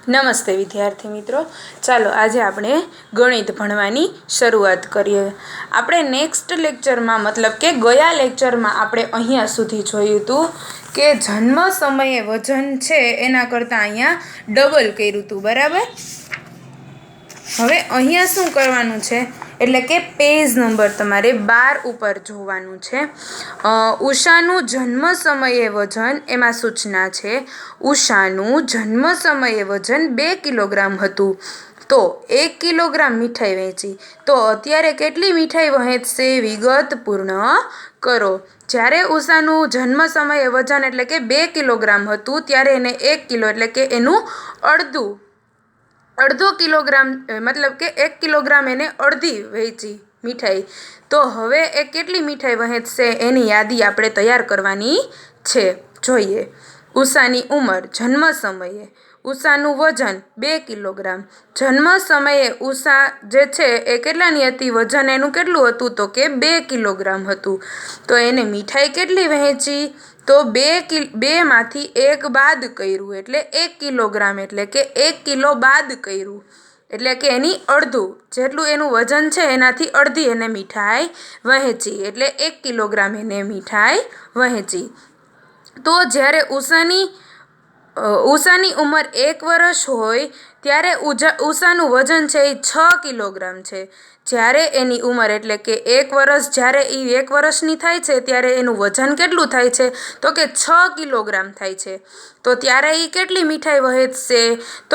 નમસ્તે વિદ્યાર્થી મિત્રો, ચાલો આજે આપણે ગણિત ભણવાની શરૂઆત કરીએ. આપણે નેક્સ્ટ લેક્ચરમાં મતલબ કે ગયા લેક્ચરમાં આપણે અહીંયા સુધી જોયું હતું કે જન્મ સમયે વજન છે એના કરતાં અહીંયા ડબલ કર્યું હતું, બરાબર. હવે અહીંયા શું કરવાનું છે એટલે કે પેજ નંબર તમારે 12 ઉપર જોવાનું છે. ઉષાનું જન્મ સમયે વજન, એમાં સૂચના છે ઉષાનું જન્મ સમયે વજન 2 કિલોગ્રામ હતું તો 1 કિલોગ્રામ મીઠાઈ વહેંચી, તો અત્યારે કેટલી મીઠાઈ વહેંચશે વિગત પૂર્ણ કરો. જ્યારે ઉષાનું જન્મ સમયે વજન એટલે કે 2 કિલોગ્રામ હતું ત્યારે એને 1 કિલો એટલે કે એનું અડધો કિલોગ્રામ મતલબ કે 1 કિલોગ્રામ એને અડધી વહેંચી મીઠાઈ. તો હવે એ કેટલી મીઠાઈ વહેંચશે એની યાદી આપણે તૈયાર કરવાની છે. જોઈએ, ઉષાની ઉંમર જન્મ સમયે, ઉષાનું વજન 2 કિલોગ્રામ. જન્મ સમયે ઉષા જે છે એ કેટલાની હતી, વજન એનું કેટલું હતું તો કે 2 કિલોગ્રામ હતું. તો એને મીઠાઈ કેટલી વહેંચી તો 2 માંથી 1 બાદ કર્યું એટલે 1 કિલોગ્રામ એટલે કે 1 કિલો બાદ કર્યું એટલે કે એની અડધું જેટલું એનું વજન છે એનાથી અડધી એને મીઠાઈ વહેંચી એટલે 1 કિલોગ્રામ એને મીઠાઈ વહેંચી. તો જ્યારે ઉષાની ઉંમર 1 વર્ષ હોય ત્યારે ઉષાનું વજન છે એ 6 કિલોગ્રામ છે. જ્યારે એની ઉંમર એટલે કે 1 વર્ષ જ્યારે એ 1 વર્ષની થાય છે ત્યારે એનું વજન કેટલું થાય છે તો કે 6 કિલોગ્રામ થાય છે. તો ત્યારે એ કેટલી મીઠાઈ વહેંચશે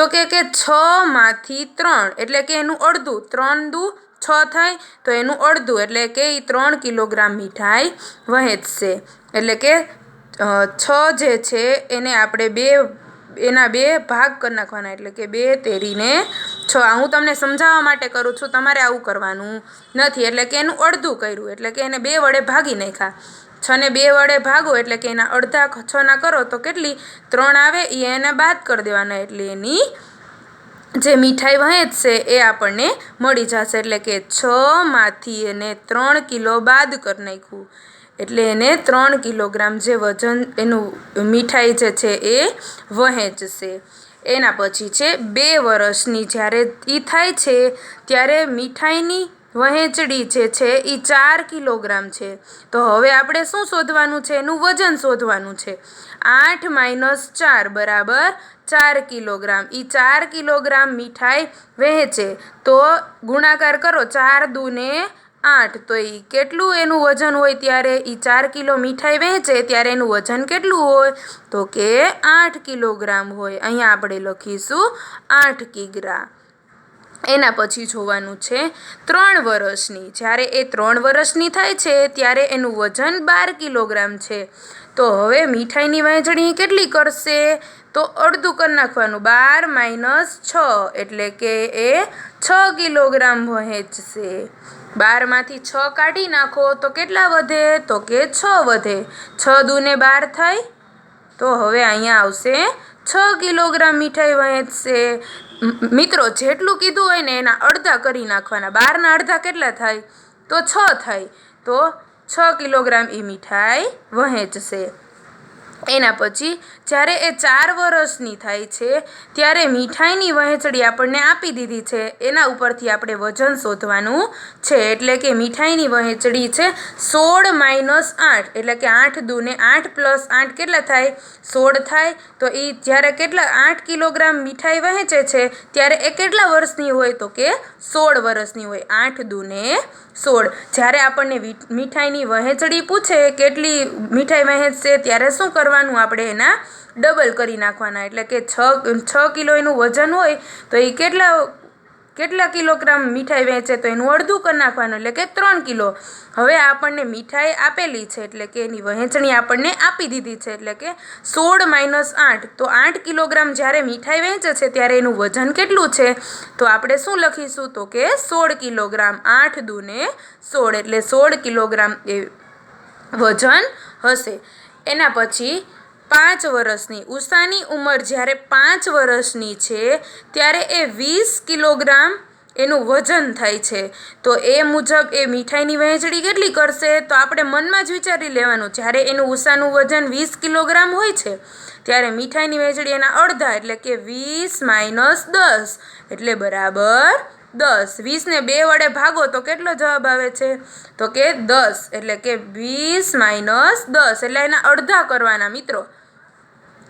તો કે 6 માંથી 3 એટલે કે એનું અડધું, 3 દુ 6 થાય તો એનું અડધું એટલે કે એ 3 કિલોગ્રામ મીઠાઈ વહેંચશે. એટલે કે 6 જે છે એને આપણે એના 2 ભાગ કરી નાખવાના એટલે કે 2 તેરીને 6. હું તમને સમજાવવા માટે કરું છું, તમારે આવું કરવાનું નથી. એટલે કે એનું અડધું કર્યું એટલે કે એને 2 વડે ભાગી નાખ્યા. 6 ને 2 વડે ભાગો એટલે કે એના અડધા 6 ના કરો તો કેટલી 3 આવે એ એને બાદ કરી દેવાના એટલે એની જે મીઠાઈ વહેંચશે એ આપણને મળી જશે. એટલે કે 6 માંથી એને 3 કિલો બાદ કરી નાખ્યું એટલે એને 3 કિલોગ્રામ જે વજન એનું મીઠાઈ જે છે એ વહેંચશે. એના પછી છે 2 વર્ષની જ્યારે એ થાય છે ત્યારે મીઠાઈની વહેંચણી જે છે એ 4 કિલોગ્રામ છે. તો હવે આપણે શું શોધવાનું છે, એનું વજન શોધવાનું છે. 8 - 4 બરાબર 4 કિલોગ્રામ. એ 4 કિલોગ્રામ મીઠાઈ વહેંચે તો ગુણાકાર કરો, 4 દુ ને 8 તો એ કેટલું એનું વજન હોય ત્યારે એ 4 કિલો મીઠાઈ વહેંચે ત્યારે એનું વજન કેટલું હોય તો કે 8 કિલોગ્રામ હોય. અહીંયા આપણે લખીશું 8 કિગ્રા. એના પછી જોવાનું છે 3 વર્ષની. જ્યારે એ 3 વર્ષની થાય છે ત્યારે એનું વજન 12 કિલોગ્રામ છે. તો હવે મીઠાઈની વહેંચણી કેટલી કરશે તો અડધું કરી નાખવાનું, 12 - 6 એટલે કે એ 6 કિલોગ્રામ વહેંચશે. 12 માંથી 6 કાઢી નાખો તો કેટલા વધે તો કે 6 વધે. 6 દુ ને 12 થાય તો હવે અહીંયા આવશે 6 કિલોગ્રામ મીઠાઈ વહેંચશે. મિત્રો, જેટલું કીધું હોય ને એના અડધા કરી નાખવાના. 12 ના અડધા કેટલા થાય તો 6 થાય. તો 6 કિલોગ્રામ એ મીઠાઈ વહેંચશે. એના પછી જ્યારે એ 4 વર્ષની થાય છે ત્યારે મીઠાઈની વહેંચણી આપણને આપી દીધી છે, એના ઉપરથી આપણે વજન શોધવાનું છે. એટલે કે મીઠાઈની વહેંચણી છે 16 - 8 એટલે કે 8 દુ ને 8 + 8 કેટલા થાય 16 થાય. તો એ જ્યારે કેટલા 8 કિલોગ્રામ મીઠાઈ વહેંચે છે ત્યારે એ કેટલા વર્ષની હોય તો કે 16 વર્ષની હોય. 8 દુ ને 16. જ્યારે આપણને મીઠાઈની વહેંચણી પૂછે કેટલી મીઠાઈ વહેંચશે ત્યારે શું કરવાનું, આપણે એના ડબલ કરી નાખવાના. એટલે કે 6 કિલો એનું વજન હોય તો એ કેટલા કિલોગ્રામ મીઠાઈ વહેંચે તો એનું અડધું કરી નાખવાનું એટલે કે 3 કિલો. હવે આપણને મીઠાઈ આપેલી છે એટલે કે એની વહેંચણી આપણને આપી દીધી છે એટલે કે 16 - 8 તો 8 કિલોગ્રામ જ્યારે મીઠાઈ વહેંચે છે ત્યારે એનું વજન કેટલું છે તો આપણે શું લખીશું તો કે 16 કિલોગ્રામ. 8 દુ ને 16 એટલે 16 કિલોગ્રામ એ વજન હશે. એના પછી 5 વર્ષની. ઉષાની ઉંમર જ્યારે 5 વર્ષની છે ત્યારે એ 20 કિલોગ્રામ એનું વજન થાય છે. તો એ મુજબ એ મીઠાઈની વહેંચણી કેટલી કરશે તો આપણે મનમાં જ વિચારી લેવાનું. જ્યારે એનું ઉષાનું વજન 20 કિલોગ્રામ હોય છે ત્યારે મીઠાઈની વહેંચણી એના અડધા એટલે કે 20 - 10 એટલે બરાબર 10. 20ને 2 વડે ભાગો તો કેટલો જવાબ આવે છે? તો કે 10. એટલે કે 20 - 10 એટલે એના અડધા કરવાના મિત્રો.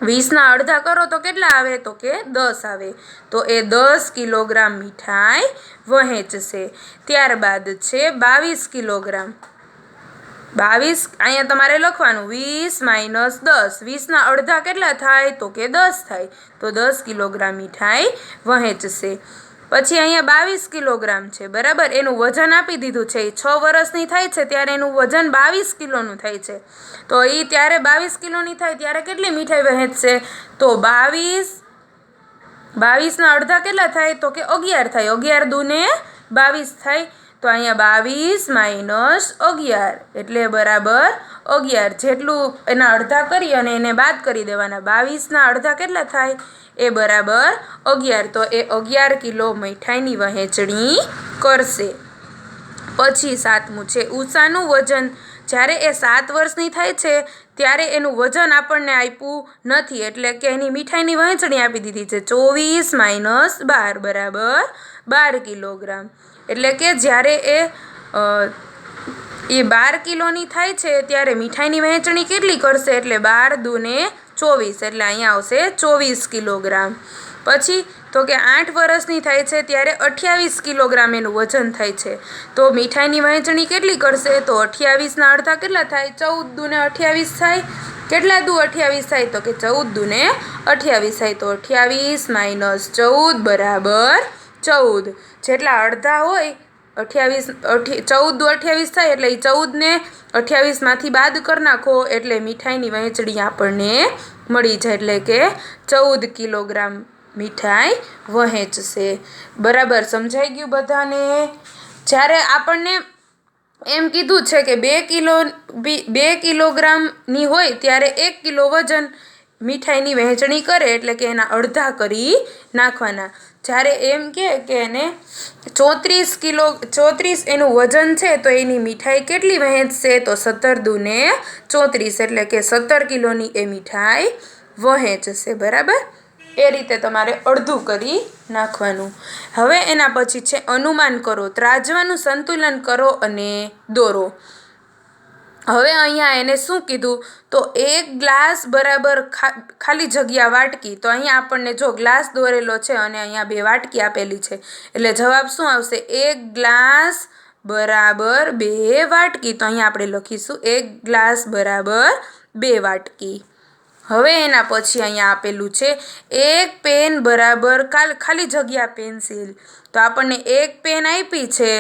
20ના અડધા કરો તો કેટલા આવે? તો કે 10 આવે. તો એ 10 કિલોગ્રામ મીઠાઈ વહેંચશે. ત્યારબાદ છે 22 કિલોગ્રામ. 22 અહીંયા તમારે લખવાનું 20 - 10. 20ના અડધા કેટલા થાય? તો કે 10 થાય. તો 10 કિલોગ્રામ મીઠાઈ વહેંચશે. પછી અહીંયા 22 કિલોગ્રામ છે બરાબર. એનું વજન આપી દીધું છે. એ 6 વર્ષની થાય છે ત્યારે એનું વજન 22 કિલોનું થાય છે. તો એ ત્યારે 22 કિલોની થાય ત્યારે કેટલી મીઠાઈ વહેંચશે? તો 22ના અડધા કેટલા થાય? તો કે 11 થાય. 11 દૂને 22 થાય. તો અહીંયા 22 - 11 એટલે બરાબર 11. જેટલું એના અડધા કરી અને એને બાદ કરી દેવાના. 22ના અડધા કેટલા થાય? એ બરાબર 11. તો એ 11 કિલો મીઠાઈની વહેંચણી કરશે. પછી 7મું છે ઉષાનું વજન. જ્યારે એ 7 વર્ષની થાય છે ત્યારે એનું વજન આપણને આપ્યું નથી એટલે કે એની મીઠાઈની વહેંચણી આપી દીધી છે 24 - 12 બરાબર 12 કિલોગ્રામ. એટલે કે જ્યારે એ 12 કિલોની થાય છે ત્યારે મીઠાઈની વહેંચણી કેટલી કરશે? એટલે 12 દૂને 24 એટલે અહીંયા આવશે 24 કિલોગ્રામ. પછી તો કે 8 વર્ષની થાય છે ત્યારે 28 કિલોગ્રામ એનું વજન થાય છે. તો મીઠાઈની વહેંચણી કેટલી કરશે? તો 28ના અડધા કેટલા થાય? 14 દૂને 28 થાય. કેટલા દૂ 28 થાય? તો કે 14 દૂને 28 થાય. તો 28 - 14 બરાબર 14. જેટલા અડધા હોય 14 દૂ 28 થાય એટલે એ 14ને 28માંથી બાદ કરી નાખો એટલે મીઠાઈની વહેંચણી આપણને મળી જાય. એટલે કે 14 કિલોગ્રામ મીઠાઈ વહેંચશે. બરાબર સમજાઈ ગયું બધાને? જ્યારે આપણને એમ કીધું છે કે 2 કિલોગ્રામની હોય ત્યારે 1 કિલો વજન મીઠાઈની વહેંચણી કરે એટલે કે એના અડધા કરી નાખવાના. જ્યારે એમ કે એને 34 એનું વજન છે તો એની મીઠાઈ કેટલી વહેંચશે? તો 17 દૂને 34 એટલે કે 17 કિલોની એ મીઠાઈ વહેંચશે. બરાબર. એ રીતે તમારે અડધું કરી નાખવાનું. હવે એના પછી છે અનુમાન કરો. ત્રાજવાનું સંતુલન કરો અને દોરો. હવે અહીંયા એને શું કીધું? તો 1 ગ્લાસ બરાબર ખાલી જગ્યા વાટકી. તો અહીંયા આપણને જો ગ્લાસ દોરેલો છે અને અહીંયા 2 વાટકી આપેલી છે એટલે જવાબ શું આવશે? 1 ગ્લાસ બરાબર 2 વાટકી. તો અહીંયા આપણે લખીશું 1 ગ્લાસ બરાબર 2 વાટકી. હવે એના પછી અહીંયા આપેલું છે 1 પેન બરાબર ખાલી જગ્યા પેન્સિલ. તો આપણને 1 પેન આપી છે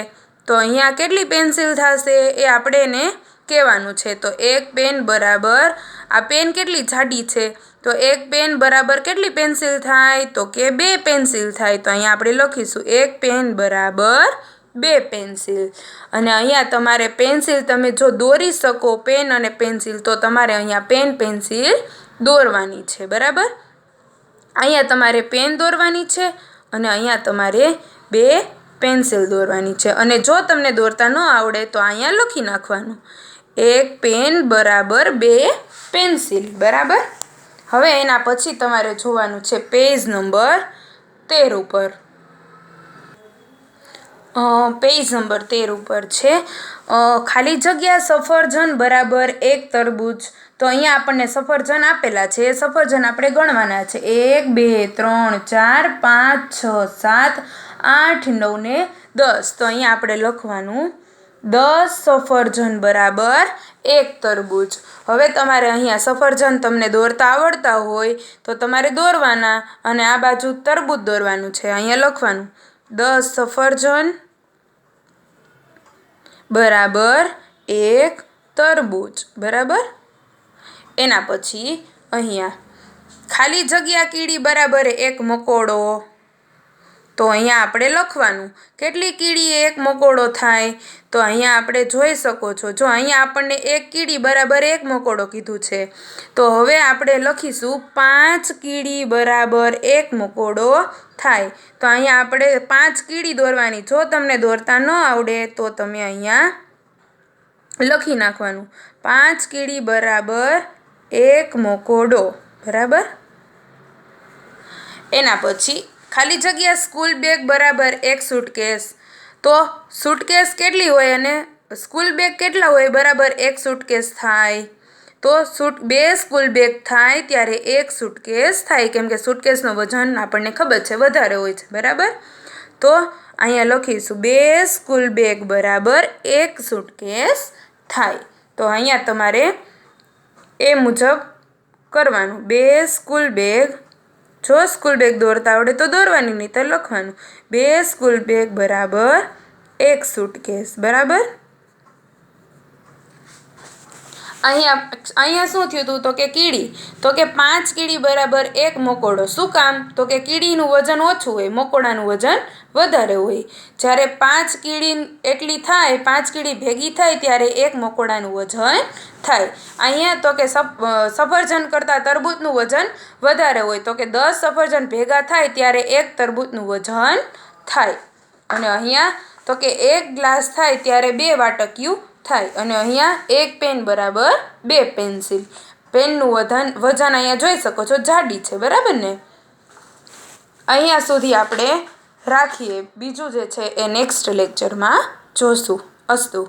તો અહીંયા કેટલી પેન્સિલ થશે એ આપણે એને કહેવાનું છે. તો 1 પેન બરાબર આ પેન કેટલી જાડી છે તો 1 પેન બરાબર કેટલી પેન્સિલ થાય? તો કે 2 પેન્સિલ થાય. તો અહીંયા આપણે લખીશું 1 પેન બરાબર 2 પેન્સિલ. અને અહીંયા તમારે પેન્સિલ તમે જો દોરી શકો પેન અને પેન્સિલ તો તમારે અહીંયા પેન પેન્સિલ દોરવાની છે. બરાબર. અહીંયા તમારે પેન દોરવાની છે અને અહીંયા તમારે 2 પેન્સિલ દોરવાની છે. અને જો તમને દોરતા ન આવડે તો અહીંયા લખી નાખવાનું 1 પેન બરાબર 2 પેન્સિલ. બરાબર. હવે એના પછી તમારે જોવાનું છે પેજ નંબર 13 ઉપર. પેજ નંબર 13 ઉપર છે ખાલી જગ્યા સફરજન બરાબર 1 તરબૂચ. તો અહીંયા આપણને સફરજન આપેલા છે. એ સફરજન આપણે ગણવાના છે 1 2 3 4 5 6 7 8 9 ને 10. તો અહીંયા આપણે લખવાનું 10 સફરજન બરાબર 1 તરબૂચ. હવે તમારે અહીંયા સફરજન તમને દોરતા આવડતા હોય તો તમારે દોરવાના અને આ બાજુ તરબૂચ દોરવાનું છે. અહીંયા લખવાનું 10 સફરજન બરાબર 1 તરબૂચ. બરાબર. એના પછી અહીંયા ખાલી જગ્યા કીડી બરાબર 1 મકોડો. તો અહીંયા આપણે લખવાનું કેટલી કીડી 1 મકોડો થાય? તો અહીંયા આપણે જોઈ શકો છો જો અહીંયા આપણને 1 કીડી બરાબર 1 મકોડો કીધું છે. તો હવે આપણે લખીશું 5 કીડી બરાબર 1 મકોડો થાય. તો અહીંયા આપણે 5 કીડી દોરવાની. જો તમને દોરતા ન આવડે તો તમે અહીંયા લખી નાખવાનું 5 કીડી બરાબર 1 મકોડો. બરાબર. એના પછી ખાલી જગ્યા સ્કૂલ બેગ બરાબર એક સૂટકેસ. તો સૂટકેસ કેટલી હોય અને સ્કૂલ બેગ કેટલા હોય બરાબર એક સૂટકેસ થાય? તો બે સ્કૂલ બેગ થાય ત્યારે એક સૂટકેસ થાય, કેમ કે સૂટકેસનું વજન આપણને ખબર છે વધારે હોય છે. બરાબર. તો અહીંયા લખીશું 2 સ્કૂલ બેગ બરાબર એક સૂટકેસ થાય. તો અહીંયા તમારે એ મુજબ કરવાનું. 2 સ્કૂલ બેગ, જો સ્કૂલ બેગ દોરતા આવડે તો દોરવાની, નહીં તો લખવાનું 2 સ્કૂલ બેગ બરાબર એક સૂટકેસ. બરાબર. અહીંયા શું થયું હતું? તો કે કીડી. તો કે 5 કીડી બરાબર એક મકોડો. શું કામ? તો કે કીડીનું વજન ઓછું હોય, મકોડાનું વજન વધારે હોય. જ્યારે 5 કીડી એટલી થાય, 5 કીડી ભેગી થાય ત્યારે એક મકોડાનું વજન થાય. અહીંયા તો કે સફરજન કરતાં તરબૂચનું વજન વધારે હોય. તો કે 10 સફરજન ભેગા થાય ત્યારે એક તરબૂચનું વજન થાય. અને અહીંયા તો કે 1 ગ્લાસ થાય ત્યારે 2 વાટકીયું થાય. અને અહીંયા 1 પેન બરાબર 2 પેન્સિલ. પેનનું વજન અહીંયા જોઈ શકો છો જાડી છે. બરાબર ને? અહીંયા સુધી આપણે રાખીએ. બીજું જે છે એ નેક્સ્ટ લેક્ચરમાં જોશું. અસ્તુ.